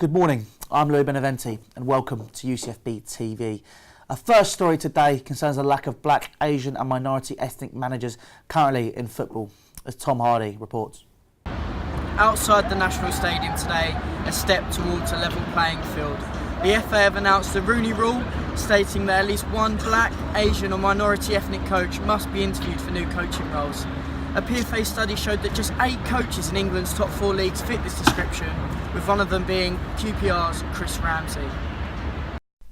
Good morning, I'm Louis Beneventi and welcome to UCFB TV. Our first story today concerns the lack of black, Asian and minority ethnic managers currently in football, as Tom Hardy reports. Outside the National Stadium today, a step towards a level playing field. The FA have announced the Rooney Rule, stating that at least one black, Asian or minority ethnic coach must be interviewed for new coaching roles. A PFA study showed that just 8 coaches in England's top 4 leagues fit this description, with one of them being QPR's Chris Ramsey.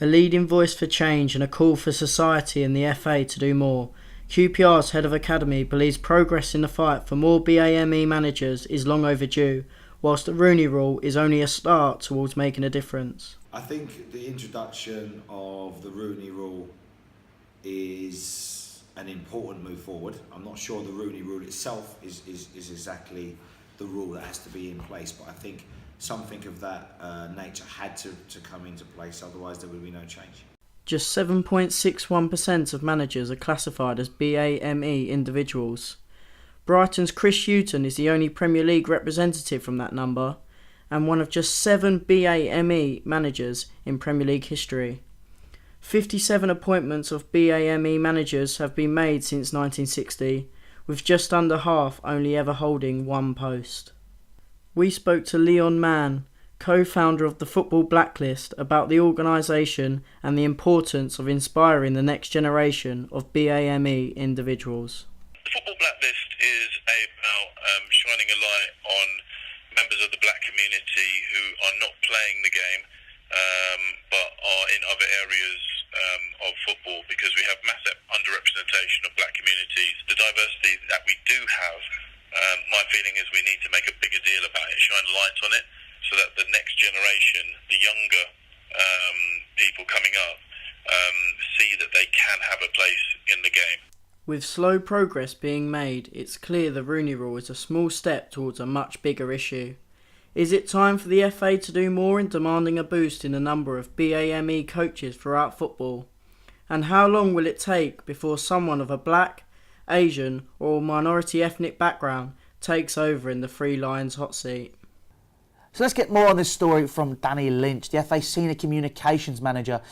A leading voice for change and a call for society and the FA to do more, QPR's head of academy believes progress in the fight for more BAME managers is long overdue, whilst the Rooney Rule is only a start towards making a difference. I think the introduction of the Rooney Rule is an important move forward. I'm not sure the Rooney Rule itself is exactly the rule that has to be in place, but I think something of that nature had to come into place, otherwise there would be no change. Just 7.61% of managers are classified as BAME individuals. Brighton's Chris Hughton is the only Premier League representative from that number, and one of just 7 BAME managers in Premier League history. 57 appointments of BAME managers have been made since 1960, with just under half only ever holding one post. We spoke to Leon Mann, co-founder of the Football Blacklist, about the organisation and the importance of inspiring the next generation of BAME individuals. The Football Blacklist is about shining a light on members of the black community who are not playing the game but are in other areas of football, because we have massive underrepresentation of black communities. The diversity that we do have, my feeling is we need to make a bigger deal about it, shine a light on it, so that the next generation, the younger people coming up, see that they can have a place in the game. With slow progress being made, it's clear the Rooney Rule is a small step towards a much bigger issue. Is it time for the FA to do more in demanding a boost in the number of BAME coaches throughout football? And how long will it take before someone of a black, Asian or minority ethnic background takes over in the Three Lions hot seat? So let's get more on this story from Danny Lynch, the FA Senior Communications Manager.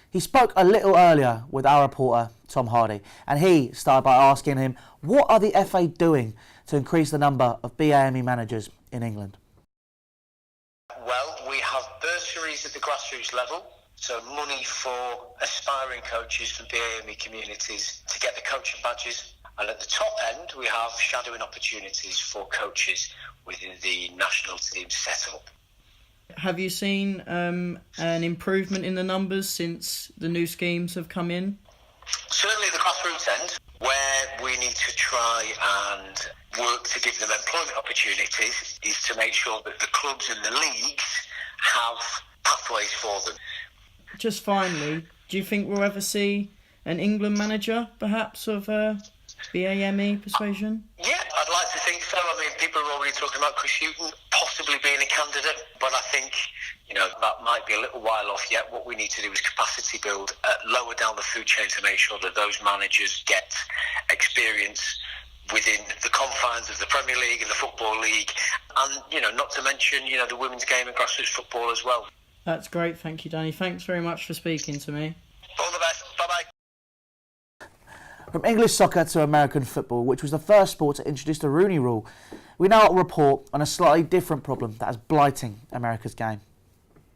He spoke a little earlier with our reporter, Tom Hardy, and he started by asking him, what are the FA doing to increase the number of BAME managers in England? Well, we have bursaries at the grassroots level, so money for aspiring coaches from BAME communities to get the coaching badges. And at the top end, we have shadowing opportunities for coaches within the national team setup. Have you seen an improvement in the numbers since the new schemes have come in? Certainly the grassroots end, where we need to try and work to give them employment opportunities, is to make sure that the clubs and the leagues have pathways for them. Just finally, do you think we'll ever see an England manager, perhaps, of BAME persuasion? Yeah, I'd like to think so. I mean, people are already talking about Chris Hughton possibly being a candidate, but I think, that might be a little while off yet. What we need to do is capacity build lower down the food chain to make sure that those managers get experience within the confines of the Premier League and the Football League, and, not to mention, the women's game and grassroots football as well. That's great, thank you, Danny. Thanks very much for speaking to me. All the best, bye-bye. From English soccer to American football, which was the first sport to introduce the Rooney Rule, we now report on a slightly different problem that is blighting America's game.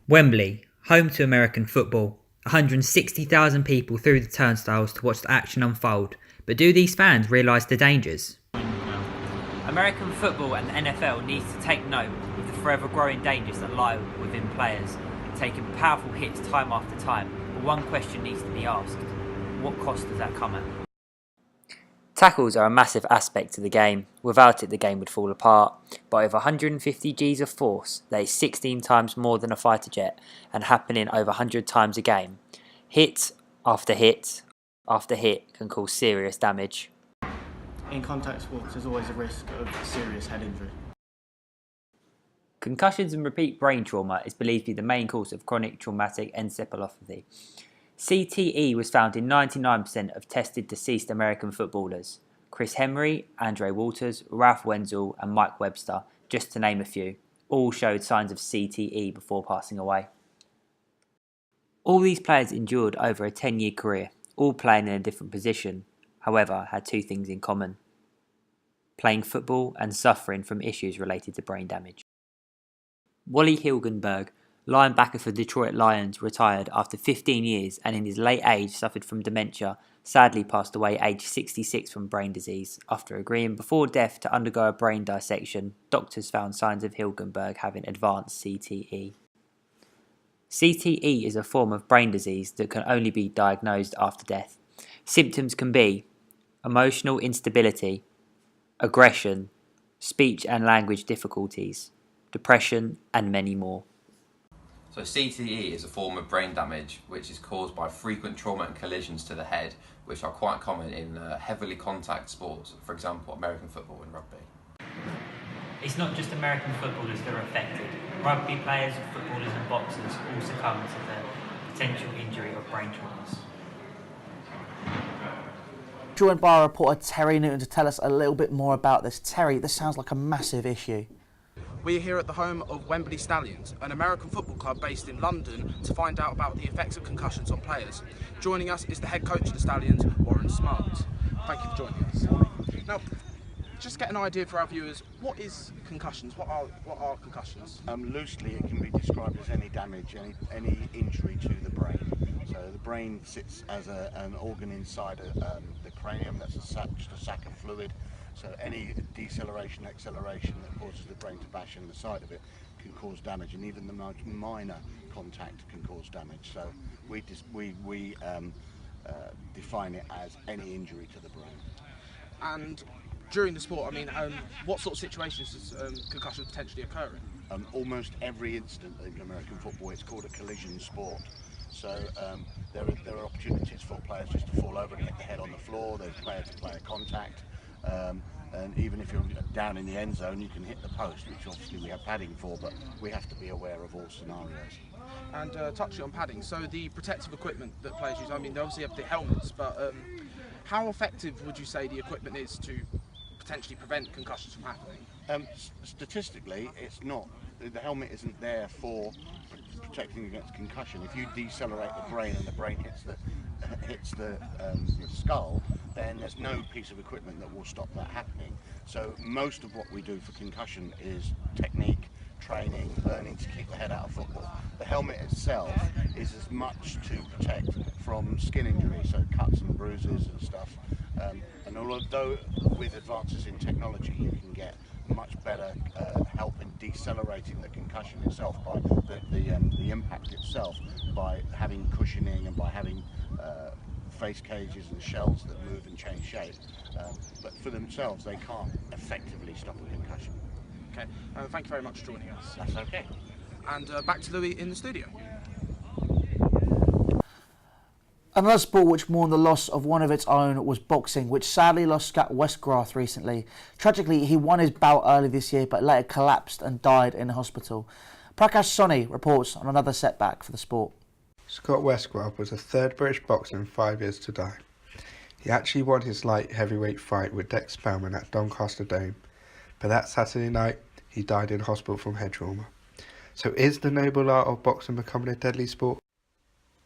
Wembley, home to American football. 160,000 people through the turnstiles to watch the action unfold. But do these fans realise the dangers? American football and the NFL needs to take note of the forever growing dangers that lie within players, taking powerful hits time after time. But one question needs to be asked: what cost does that come at? Tackles are a massive aspect to the game. Without it, the game would fall apart. But with 150 Gs of force, that is 16 times more than a fighter jet, and happening over 100 times a game, hit after hit after hit can cause serious damage. In contact sports, there's always a risk of serious head injury. Concussions and repeat brain trauma is believed to be the main cause of chronic traumatic encephalopathy. CTE was found in 99% of tested deceased American footballers. Chris Henry, Andre Walters, Ralph Wenzel and Mike Webster, just to name a few. All showed signs of CTE before passing away. All these players endured over a 10-year career, all playing in a different position, however, had two things in common: playing football and suffering from issues related to brain damage. Wally Hilgenberg, linebacker for Detroit Lions, retired after 15 years and in his late age suffered from dementia, sadly passed away aged 66 from brain disease. After agreeing before death to undergo a brain dissection, doctors found signs of Hilgenberg having advanced CTE. CTE is a form of brain disease that can only be diagnosed after death. Symptoms can be emotional instability, aggression, speech and language difficulties, depression, and many more. So CTE is a form of brain damage which is caused by frequent trauma and collisions to the head, which are quite common in heavily contact sports, for example American football and rugby. It's not just American footballers that are affected. Rugby players, footballers and boxers all succumb to the potential injury of brain traumas. Joined by our reporter Terry Newton to tell us a little bit more about this. Terry, this sounds like a massive issue. We are here at the home of Wembley Stallions, an American football club based in London, to find out about the effects of concussions on players. Joining us is the head coach of the Stallions, Warren Smart. Thank you for joining us. Now, just get an idea for our viewers, what is concussions? What are concussions? Loosely, it can be described as any damage, any injury to the brain. So the brain sits as an organ inside the cranium. That's just a sac of fluid. So any deceleration, acceleration that causes the brain to bash in the side of it can cause damage, and even the most minor contact can cause damage. So we define it as any injury to the brain. And during the sport, I mean, what sort of situations does concussion potentially occur in? Almost every instant in American football, it's called a collision sport. So there are opportunities for players just to fall over and hit the head on the floor. There's player-to-player contact. And even if you're down in the end zone, you can hit the post, which obviously we have padding for, but we have to be aware of all scenarios. And touching on padding, so the protective equipment that players use, I mean, they obviously have the helmets, but how effective would you say the equipment is to potentially prevent concussions from happening? Statistically, it's not. The helmet isn't there for protecting against concussion. If you decelerate the brain and the brain hits the skull, then there's no piece of equipment that will stop that happening. So most of what we do for concussion is technique, training, learning to keep the head out of football. The helmet itself is as much to protect from skin injuries, so cuts and bruises and stuff. And although with advances in technology you can get much better help in decelerating the concussion itself by the impact itself, by having cushioning and by having face cages and shells that move and change shape. But for themselves, they can't effectively stop a concussion. Okay, thank you very much for joining us. That's okay. And back to Louis in the studio. Another sport which mourned the loss of one of its own was boxing, which sadly lost Scott Westgraff recently. Tragically, he won his bout early this year, but later collapsed and died in hospital. Prakash Soni reports on another setback for the sport. Scott Westgraff was the third British boxer in 5 years to die. He actually won his light heavyweight fight with Dex Spellman at Doncaster Dome, but that Saturday night he died in hospital from head trauma. So is the noble art of boxing becoming a deadly sport?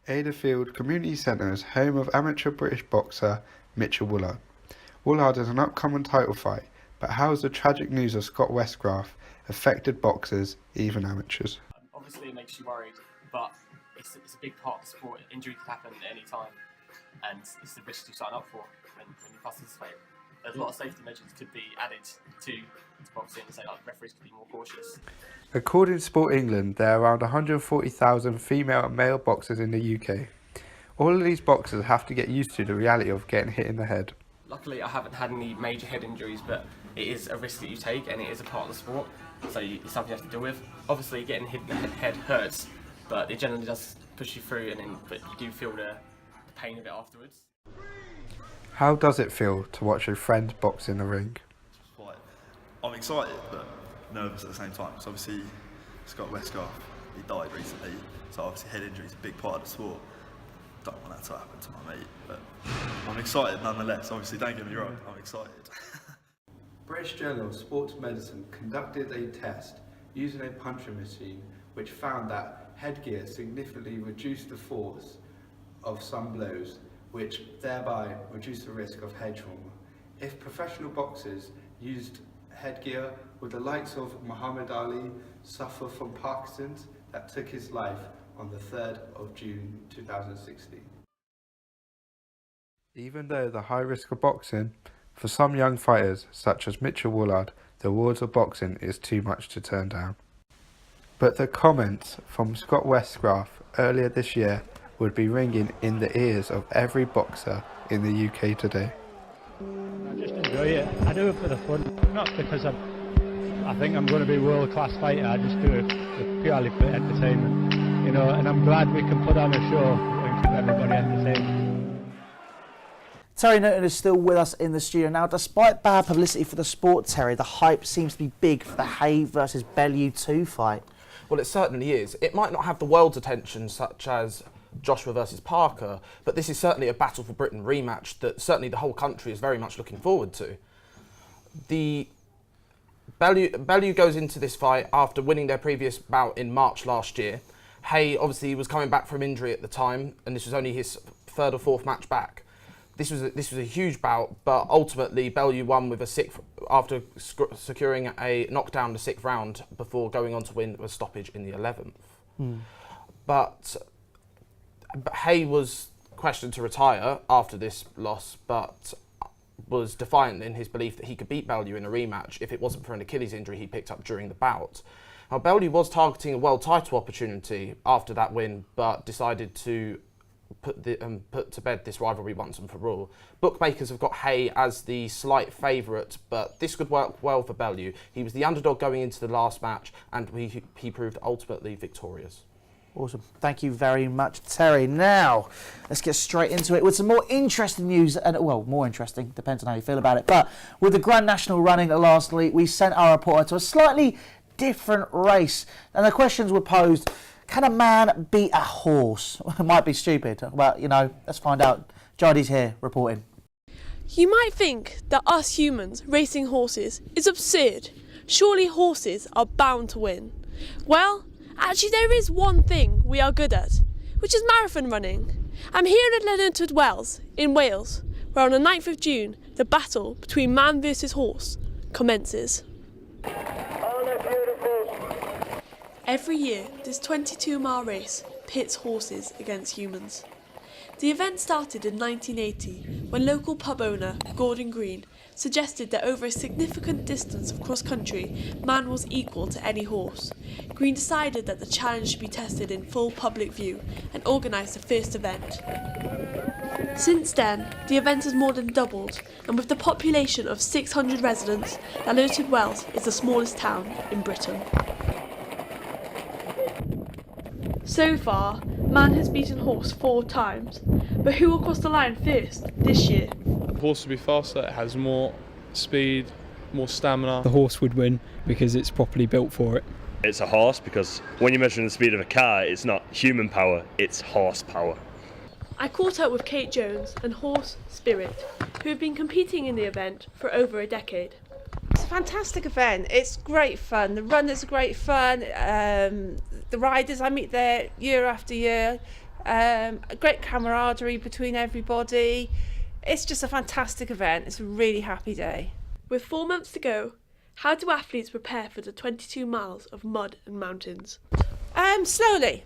Adderfield Community Centre is home of amateur British boxer Mitchell Woolard. Woolard is an upcoming title fight, but how has the tragic news of Scott Westgraff affected boxers, even amateurs? Obviously it makes you worried, but it's a big part of the sport. Injury could happen at any time, and it's the risk you sign up for when you participate. There's a lot of safety measures could be added to boxing, so like referees could be more cautious. According to Sport England, there are around 140,000 female and male boxers in the UK. All of these boxers have to get used to the reality of getting hit in the head. Luckily I haven't had any major head injuries, but it is a risk that you take and it is a part of the sport, so it's something you have to deal with. Obviously getting hit in the head hurts, but it generally does push you through, but you do feel the pain of it afterwards. How does it feel to watch your friend box in the ring? I'm excited but nervous at the same time. So obviously Scott Westgraff, he died recently, so obviously head injury is a big part of the sport. Don't want that to happen to my mate, but I'm excited nonetheless. Obviously, don't get me wrong, I'm excited. British Journal of Sports Medicine conducted a test using a punching machine which found that headgear significantly reduced the force of some blows, which thereby reduced the risk of head trauma. If professional boxers used headgear, would the likes of Muhammad Ali suffer from Parkinson's that took his life on the 3rd of June 2016? Even though the high risk of boxing, for some young fighters such as Mitchell Woolard, the rewards of boxing is too much to turn down. But the comments from Scott Westgraf earlier this year would be ringing in the ears of every boxer in the UK today. I just enjoy it. I do it for the fun, not because I think I'm going to be a world-class fighter. I just do it purely for entertainment, you know. And I'm glad we can put on a show and keep everybody entertained. Terry Newton is still with us in the studio now. Despite bad publicity for the sport, Terry, the hype seems to be big for the Haye versus Bellew 2 fight. Well, it certainly is. It might not have the world's attention, such as Joshua versus Parker, but this is certainly a Battle for Britain rematch that certainly the whole country is very much looking forward to. The Bellew goes into this fight after winning their previous bout in March last year. Haye obviously was coming back from injury at the time, and this was only his 3rd or 4th match back. This was a huge bout, but ultimately Bellew won with a 6th after securing a knockdown in the 6th round before going on to win a stoppage in the 11th. But Haye was questioned to retire after this loss, but was defiant in his belief that he could beat Bellew in a rematch if it wasn't for an Achilles injury he picked up during the bout. Now, Bellew was targeting a world title opportunity after that win, but decided to put to bed this rivalry once and for all. Bookmakers have got Haye as the slight favourite, but this could work well for Bellew. He was the underdog going into the last match, and he proved ultimately victorious. Awesome. Thank you very much, Terry. Now, let's get straight into it with some more interesting news. And well, more interesting, depends on how you feel about it. But with the Grand National running last week, we sent our reporter to a slightly different race. And the questions were posed, can a man beat a horse? It might be stupid, but, you know, let's find out. Jadi's here reporting. You might think that us humans racing horses is absurd. Surely horses are bound to win. Well, actually there is one thing we are good at, which is marathon running. I'm here at Llynedwr Wells in Wales, where on the 9th of June, the battle between man versus horse commences. Every year, this 22-mile race pits horses against humans. The event started in 1980 when local pub owner Gordon Green suggested that over a significant distance of cross-country, man was equal to any horse. Green decided that the challenge should be tested in full public view and organised the first event. Since then, the event has more than doubled, and with the population of 600 residents, Llynedwr Wells is the smallest town in Britain. So far, man has beaten horse 4 times, but who will cross the line first this year? The horse will be faster, it has more speed, more stamina. The horse would win because it's properly built for it. It's a horse because when you're measuring the speed of a car, it's not human power, it's horsepower. I caught up with Kate Jones and Horse Spirit, who have been competing in the event for over a decade. It's a fantastic event. It's great fun. The runners are great fun. The riders, I meet there year after year. A great camaraderie between everybody. It's just a fantastic event. It's a really happy day. With 4 months to go, how do athletes prepare for the 22 miles of mud and mountains? Slowly.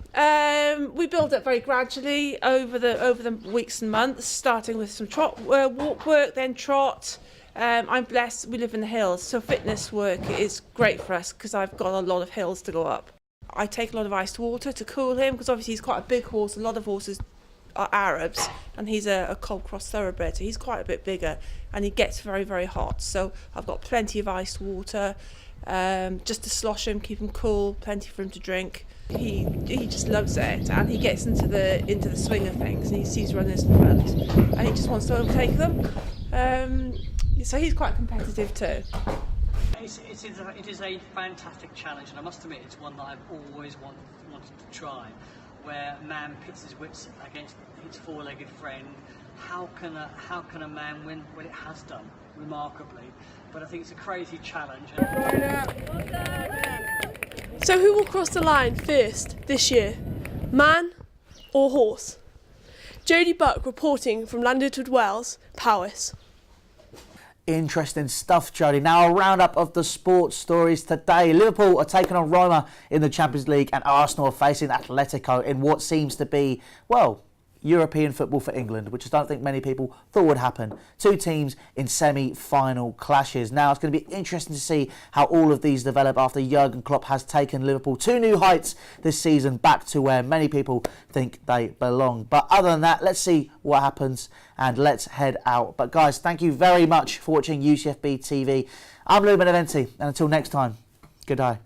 We build up very gradually over the weeks and months, starting with some walk work, then trot. I'm blessed, we live in the hills, so fitness work is great for us because I've got a lot of hills to go up. I take a lot of iced water to cool him because obviously he's quite a big horse. A lot of horses are Arabs and he's a cold cross thoroughbred, so he's quite a bit bigger and he gets very, very hot. So I've got plenty of iced water just to slosh him, keep him cool, plenty for him to drink. He just loves it and he gets into the swing of things and he sees runners in front and he just wants to overtake them. So he's quite competitive too. It is a fantastic challenge, and I must admit it's one that I've always wanted to try, where a man pits his wits against his four-legged friend. How can a man win? Well, it has done remarkably, but I think it's a crazy challenge. So who will cross the line first this year? Man or horse? Jodie Buck reporting from Llandudno Wells, Powys. Interesting stuff, Jodie. Now a roundup of the sports stories today. Liverpool are taking on Roma in the Champions League and Arsenal are facing Atletico in what seems to be, well, European football for England, which I don't think many people thought would happen. Two teams in semi-final clashes. Now it's going to be interesting to see how all of these develop after Jurgen Klopp has taken Liverpool to new heights this season, back to where many people think they belong. But other than that, let's see what happens and let's head out. But guys, thank you very much for watching UCFB TV. I'm Lou Beneventi, and until next time, good day.